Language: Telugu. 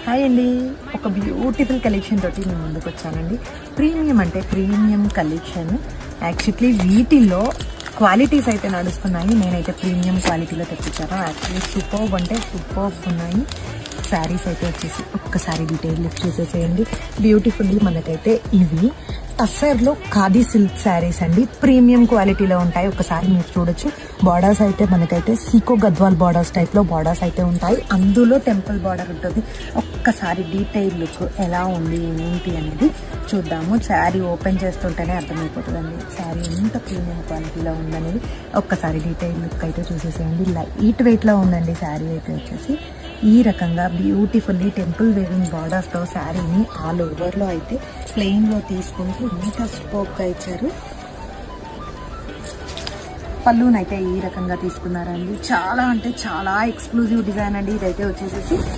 హాయ్ అండి, ఒక బ్యూటిఫుల్ కలెక్షన్ తోటి నేను ముందుకు వచ్చానండి. ప్రీమియం అంటే ప్రీమియం కలెక్షన్. యాక్చువల్లీ వీటిల్లో క్వాలిటీస్ అయితే నడుస్తున్నాయి. నేనైతే ప్రీమియం క్వాలిటీలో తెప్పించాను. యాక్చువల్లీ సూపర్బ్ అంటే సూపర్బ్ ఉన్నాయి. శారీస్ అయితే వచ్చేసి ఒక్కసారి డీటెయిల్ లిఫ్ట్ చేసేసేయండి. బ్యూటిఫుల్లీ మనకైతే ఇవి టస్సర్లో ఖాదీ సిల్క్ శారీస్ అండి. ప్రీమియం క్వాలిటీలో ఉంటాయి. ఒకసారి మీరు చూడొచ్చు. బార్డర్స్ అయితే మనకైతే సీకో గద్వాల్ బార్డర్స్ టైప్లో బార్డర్స్ అయితే ఉంటాయి. అందులో టెంపుల్ బార్డర్ ఉంటుంది. ఒక్కసారి డీటెయిల్ లుక్ ఎలా ఉంది ఏంటి అనేది చూద్దాము. శారీ ఓపెన్ చేస్తుంటేనే అర్థమైపోతుందండి శారీ ఎంత ప్రీమియం క్వాలిటీలో ఉందనేది. ఒక్కసారి డీటెయిల్ లుక్ అయితే చూసేసేయండి. లైట్ వెయిట్లో ఉందండి శారీ అయితే వచ్చేసి. ఈ రకంగా బ్యూటిఫుల్లీ టెంపుల్ వేవింగ్ బార్డర్స్తో శారీని ఆల్ ఓవర్లో అయితే ప్లెయిన్లో తీసుకుంటూ ఇంత సూపర్గా ఇచ్చారు. పళ్ళునైతే ఈ రకంగా తీసుకున్నారండి. చాలా అంటే చాలా ఎక్స్క్లూజివ్ డిజైన్ అండి ఇదైతే వచ్చేసి.